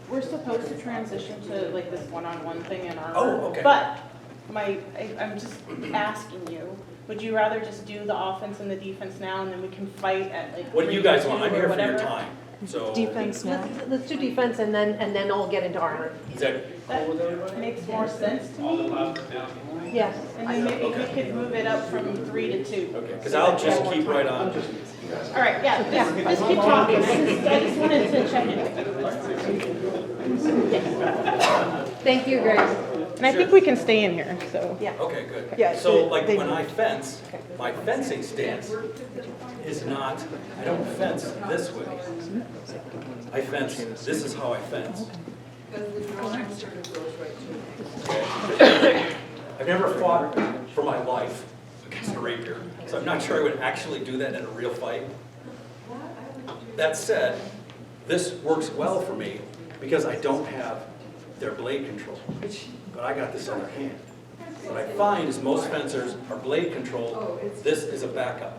We're supposed to transition to like this one-on-one thing in our. Oh, okay. But I'm just asking you, would you rather just do the offense and the defense now and then we can fight at like. What do you guys want? 3-2 I'm or here for your whatever? time, so. Defense now. Let's do defense and then I'll get into armor. Is that cool with everybody? That makes more sense to me. Yes. And then maybe we could move it up from 3 to 2. Okay, because I'll just keep right on. All right, yeah, just keep talking. I just wanted to check in. Thank you, Grace. And I think we can stay in here, so. Yeah. Okay, good. Yeah, So like they- when I fence, my fencing stance is not, I don't fence this way. I fence, this is how I fence. Okay? I've never fought for my life against a rapier, so I'm not sure I would actually do that in a real fight. That said, this works well for me because I don't have their blade control, but I got this other hand. What I find is most fencers are blade controlled. This is a backup.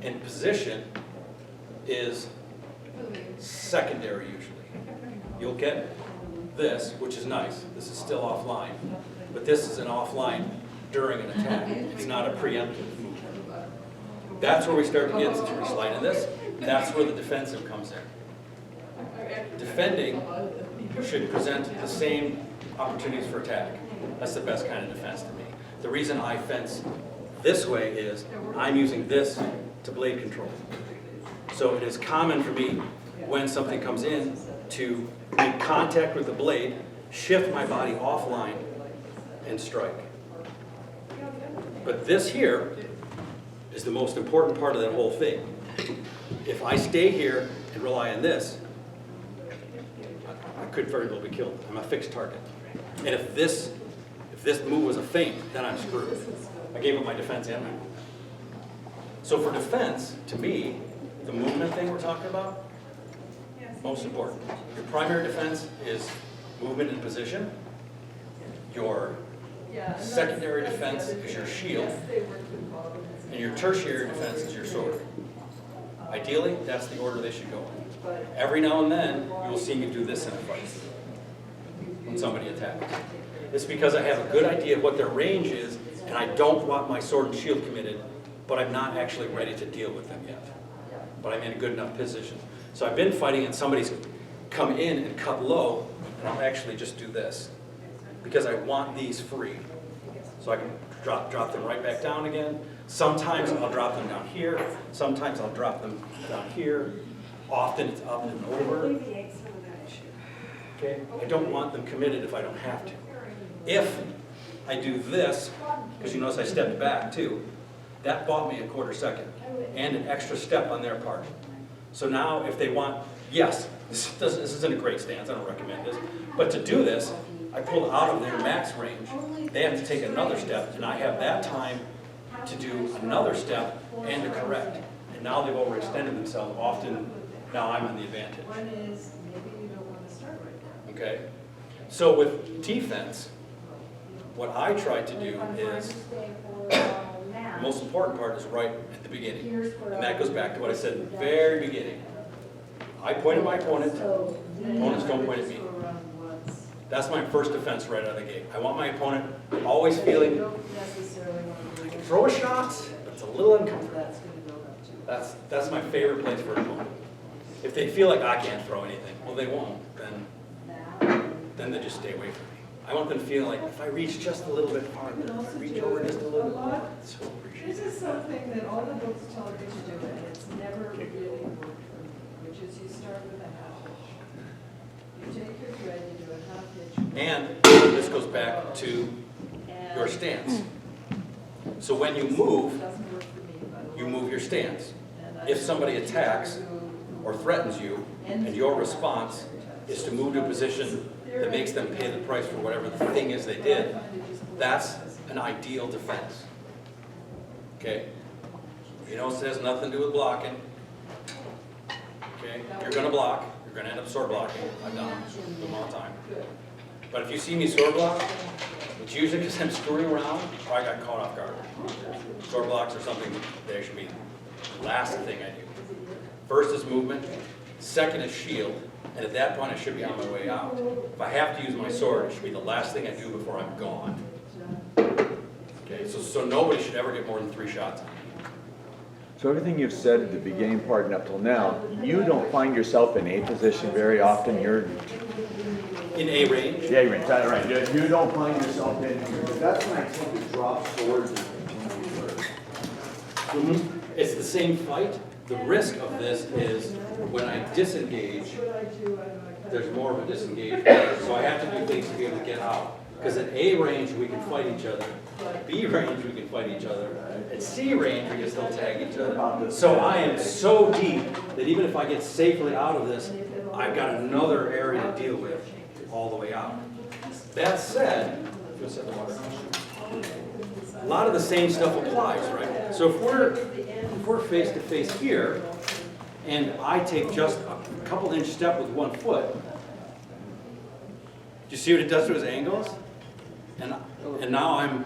And position is secondary usually. You'll get this, which is nice. This is still offline, but this is an offline during an attack. It's not a preemptive move. That's where we start to get into slide in this. That's where the defensive comes in. Defending should present the same opportunities for attack. That's the best kind of defense to me. The reason I fence this way is I'm using this to blade control. So it is common for me when something comes in to make contact with the blade, shift my body offline, and strike. But this here is the most important part of that whole thing. If I stay here and rely on this, I could very well be killed. I'm a fixed target. And if this move was a feint, then I'm screwed. I gave up my defense and my move. So for defense, to me, the movement thing we're talking about, most important. Your primary defense is movement and position. Your secondary defense is your shield. And your tertiary defense is your sword. Ideally, that's the order they should go in. Every now and then, you'll see me do this in a fight when somebody attacks. It's because I have a good idea of what their range is, and I don't want my sword and shield committed, but I'm not actually ready to deal with them yet. But I'm in a good enough position. So I've been fighting and somebody's come in and cut low, and I'll actually just do this because I want these free. So I can drop them right back down again. Sometimes I'll drop them down here. Sometimes I'll drop them down here. Often it's up and over. Okay? I don't want them committed if I don't have to. If I do this, because you notice I stepped back too, that bought me a quarter second and an extra step on their part. So now if they want, yes, this isn't a great stance, I don't recommend this, but to do this, I pull out of their max range. They have to take another step, and I have that time to do another step and to correct. And now they've overextended themselves. Often, now I'm on the advantage. Okay? So with defense, what I try to do is, the most important part is right at the beginning. And that goes back to what I said at the very beginning. I point at my opponent, opponents don't point at me. That's my first defense right out of the gate. I want my opponent always feeling, I can throw a shot, but it's a little uncomfortable. That's my favorite place for an opponent. If they feel like I can't throw anything, well they won't, then they just stay away from me. I want them to feel like if I reach just a little bit farther, if I reach over just a little bit more, it's so appreciated. This is something that all the books tell you to do, and it's never really worked for me, which is you start with a half hitch. You take your thread, you do a half hitch. And this goes back to your stance. So when you move, Doesn't work for me, but you move your stance. If somebody attacks or threatens you, and your response is to move to a position that makes them pay the price for whatever the thing is they did, that's an ideal defense. Okay? You know, it has nothing to do with blocking. Okay? You're going to block. You're going to end up sword blocking. I've done them all the time. But if you see me sword block, it's usually because I'm screwing around or I got caught off guard. Sword blocks are something that should be the last thing I do. First is movement. second is shield, and at that point I should be on my way out. If I have to use my sword, it should be the last thing I do before I'm gone. Okay, so nobody should ever get more than 3 shots. So everything you've said at the beginning part and up till now, you don't find yourself in A position very often. You're In A range? yeah, right. That's right. You don't find yourself in here. But that's when I tend to drop swords and continue. It's the same fight. The risk of this is when I disengage, there's more of a disengage. So I have to do things to be able to get out. Because at A range, we can fight each other. At B range, we can fight each other. At C range, we can still tag each other. So I am so deep that even if I get safely out of this, I've got another area to deal with all the way out. That said, a lot of the same stuff applies, right? So if we're face to face here, and I take just a couple inch step with 1 foot, do you see what it does to his angles? And now I'm.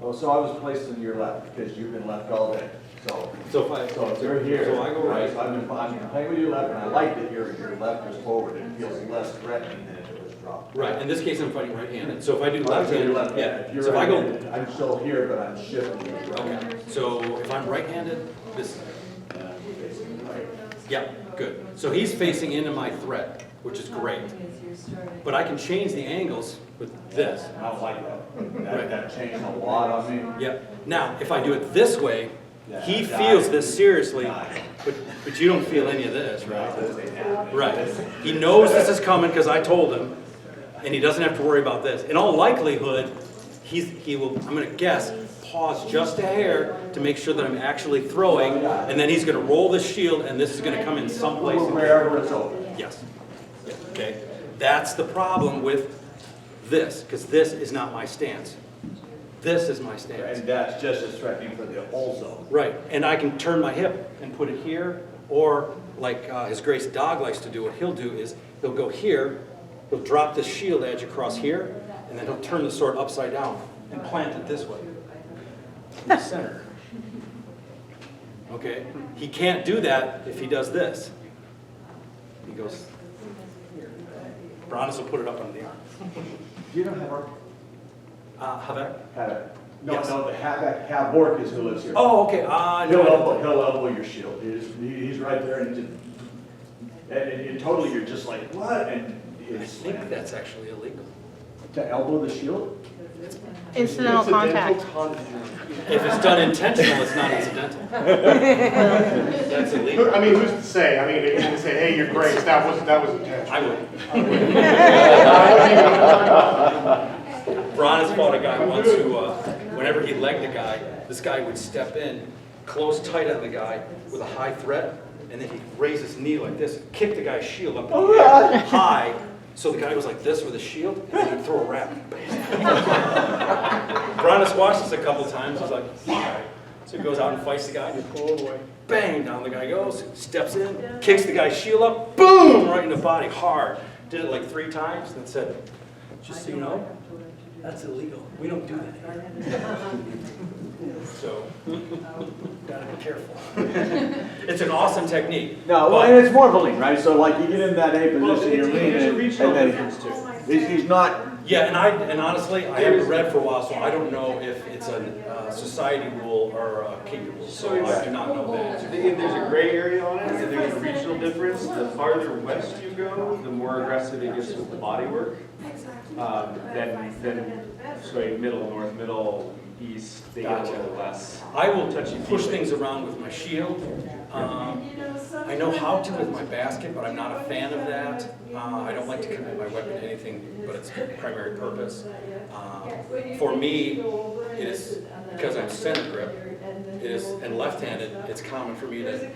Oh, so I was placed in your left because you've been left all day. So So if you're here. So I go right. So I'm playing with your left, and I like that your left is forward. It feels less threatening than if it was dropped. Right. In this case, I'm fighting right-handed. So if I do Well, left-handed, left, yeah. If you're So if I go. right-handed, I'm still here, but I'm shifting. Okay. So if I'm right-handed, this. Yeah. Good. So he's facing into my threat, which is great. But I can change the angles with this. I don't like that. Right. That changed a lot on me. Yep. Now, if I do it this way, he Yeah, feels die. this seriously, Die. but you don't feel any of this, right? Right. He knows this is coming because I told him, and he doesn't have to worry about this. In all likelihood, he will, I'm going to guess, pause just a hair to make sure that I'm actually throwing, and then he's going to roll the shield, and this is going to come in someplace. Wherever it's open. Yes. Yeah, okay. That's the problem with this, because this is not my stance. This is my stance. And that's just as threatening for the whole zone. Right, and I can turn my hip and put it here, or like His Grace Dog likes to do, what he'll do is he'll go here, he'll drop this shield edge across here, and then he'll turn the sword upside down and plant it this way, in the center. Okay, he can't do that if he does this. He goes, Bronis will put it up under the arm. Do you know Havok? Havek? Havok. No, Yes. no, the Havork is who lives here. Oh, okay, He'll elbow your shield. He's right there and totally you're just like, what? And I it's think that's actually illegal. to elbow the shield? Incidental contact. If it's done intentional, it's not incidental. That's illegal. I mean, who's to say? I mean, you can say, hey, your grace, that was intentional. I would. Bronis fought a guy once who, whenever he legged a guy, this guy would step in, close tight on the guy with a high threat, and then he'd raise his knee like this, kick the guy's shield up in the air, high, so the guy was like this with a shield, and then he'd throw a rap. Bronis watched this a couple times, he's like, all right. So he goes out and fights the guy, and he pulls away. Bang, down the guy goes, steps in, kicks the guy's shield up, boom, right in the body, hard. Did it like 3 times, and said, just so you know, that's illegal. We don't do that here. So, gotta be careful. It's an awesome technique. No, well, and it's more of a lean, right? So like you get in that A position, you're leaning, There's a and regional then difference too. he's not. Yeah, and honestly, I haven't read for a while, so I don't know if it's a society rule or a kingdom rule. So I do not know that. There's a gray area on it, and there's a regional difference. The farther west you go, the more aggressive it gets with the body work. Then sway middle, north, middle, east, they get a little less. I will push things around with my shield. I know how to with my basket, but I'm not a fan of that. I don't like to commit my weapon to anything but its primary purpose. For me, it is, because I'm center grip, it is, and left-handed, it's common for me to,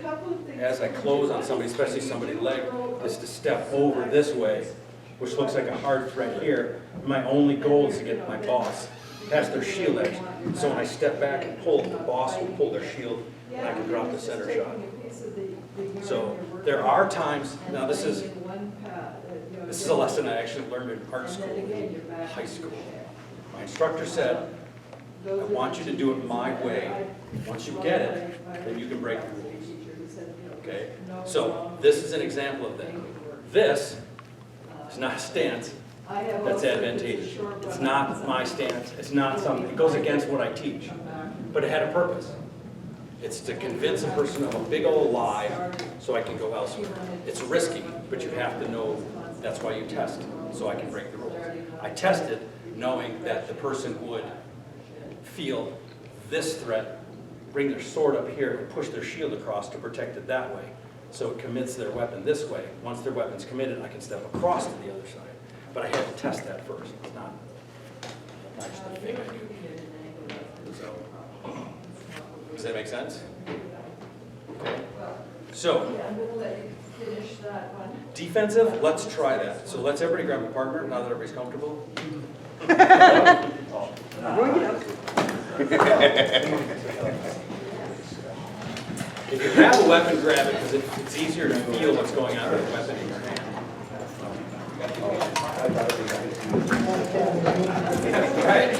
as I close on somebody, especially somebody's leg, is to step over this way, which looks like a hard threat here. My only goal is to get my boss past their shield edge. So when I step back and pull, the boss will pull their shield, and I can drop the center shot. So there are times, now this is a lesson I actually learned in art school, in high school. My instructor said, I want you to do it my way. Once you get it, then you can break the rules. Okay? So this is an example of that. This is not a stance that's advantageous. It's not my stance. It's not something, it goes against what I teach. But it had a purpose. It's to convince a person of a big old lie so I can go elsewhere. It's risky, but you have to know that's why you test, so I can break the rules. I tested knowing that the person would feel this threat, bring their sword up here and push their shield across to protect it that way. So it commits their weapon this way. Once their weapon's committed, I can step across to the other side. But I had to test that first. It's not just a thing I do. So, does that make sense? Okay. So, I'm gonna let you finish that one. defensive, let's try that. So let's everybody grab a partner now that everybody's comfortable. If you have a weapon, grab it because it's easier to feel what's going on with the weapon in your hand. Right.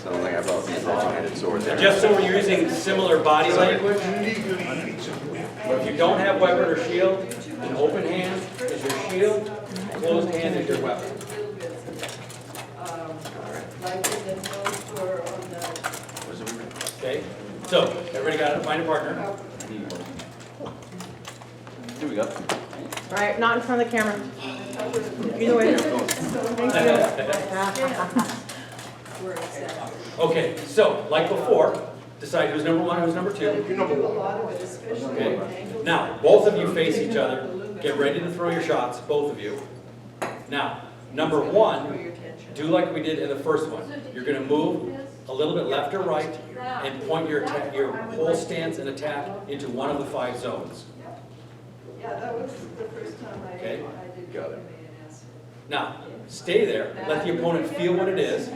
Sounds like I brought the two-handed sword there. Just so we're using similar body language, if you don't have weapon or shield, an open hand is your shield, closed hand is your weapon. Like in the notes or on the. Okay? So, everybody got it? Find a partner. Here we go. All right, not in front of the camera. Either way. Okay, so, like before, decide who's number one, who's number two. A lot of it, especially Okay. in angles. Now, both of you face each other. Get ready to throw your shots, both of you. Now, number one, do like we did in the first one. You're going to move a little bit left or right and point your whole stance and attack into one of the 5 zones. Yeah, that was the first time I Okay. did Got it. KMAS. Now, stay there. Let the opponent feel what it is.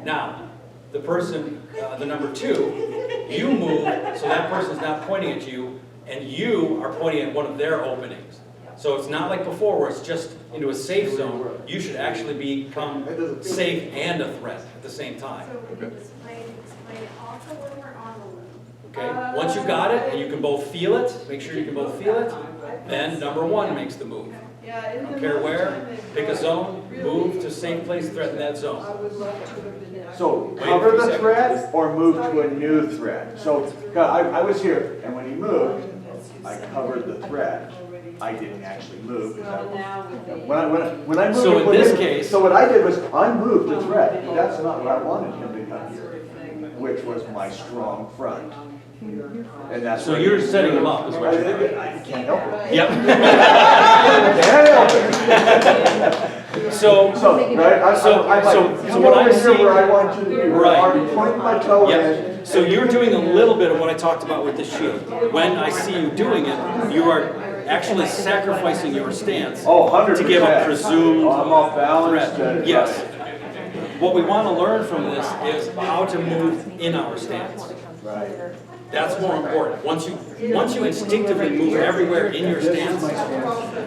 Now, the person, the number 2, you move so that person's not pointing at you, and you are pointing at one of their openings. So it's not like before where it's just into a safe zone. You should actually become safe and a threat at the same time. Explain also when we're on the loop. Okay? Once you got it and you can both feel it, make sure you can both feel it, then number 1 makes the move. Yeah, in Don't the care most where, time they've pick a got zone, really move to a safe place, threaten that I zone. would love to have been there. So Wait cover a few the seconds. threat or move to a new threat. So I was here, and when he moved, I covered the threat. I didn't actually move. Well, now with the. When I moved So in with this him- case- So what I did was, I moved the threat. That's not what I wanted him to come here, which was my strong front. And that's. So what you're he- setting him up is what you're doing. I can't help it. Yep. Can't help it. So, So, right, I'm So- like, so come what over I'm here seeing- where I want you to be. Where Right. I already pointed my toe yep. in. So you're doing a little bit of what I talked about with the shield. When I see you doing it, you are actually sacrificing your stance Oh, 100%. to give a presumed Oh, I'm off balance. threat. Yes. What we want to learn from this is how to move in our stance. Right. That's more important. Once you instinctively move everywhere in your stance,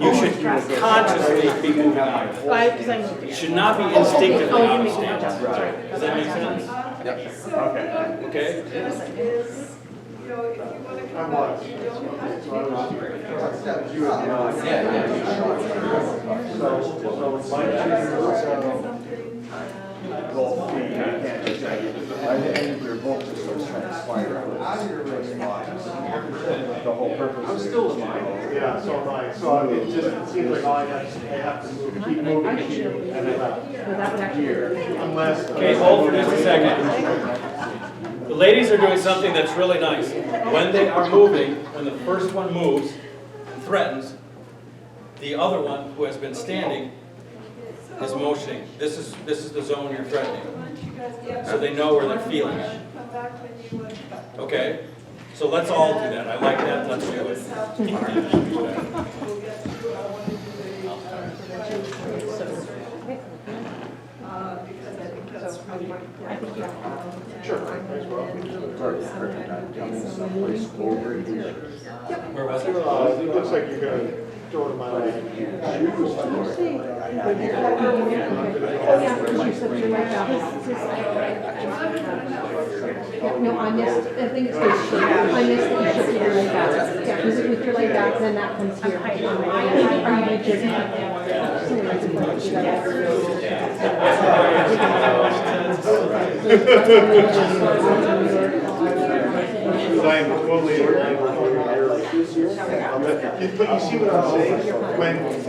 you should consciously be moving out. Because I'm. You should not be instinctively Oh, out you of make me stance. Right. Does that make sense? Okay. Okay? Is, you know, if you want to I come was. back, you don't have to. Both feet, I can't just say, I think we were both just sort of trying to slide the whole purpose. I'm still alive. Yeah, so am I. So it just seems like all I have to move, keep moving and then out. Unless. Okay, hold for just a second. The ladies are doing something that's really nice. When they are moving, when the first one moves and threatens, the other one who has been standing is motioning. This is the zone you're threatening. So they know where they're feeling it. Come back when you want. Okay? So let's all do that. I like that. Let's do it. We'll get to, I want to do because I think that's really. Sure, might as well. Someplace over here. Where was it? It looks like you're gonna story of my life. Oh, yeah, because you said you're right back. Yeah, no, I missed, I think it's this shirt. I missed that you should your leg back. Yeah, because if you're like back, then that comes here. Are you Because I am totally agree with but you see what I'm saying? When, if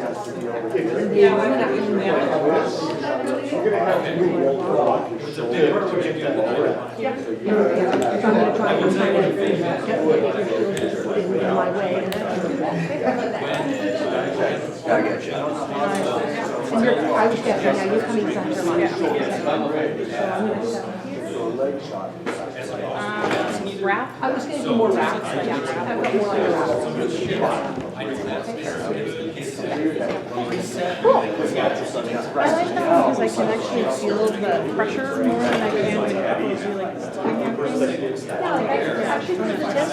you're gonna have to move like this, you're gonna have to move your block to get that thread. I'm gonna try to find it. In my way. Gotta get you. And you're, I was guessing, yeah, you're coming center line. So I'm gonna set here. Wrap? I was gonna do more wraps, yeah. I would more like a wrap. Cool. I like that one because I can actually feel the pressure more than I can when it goes like this. Yeah, like I actually put the test.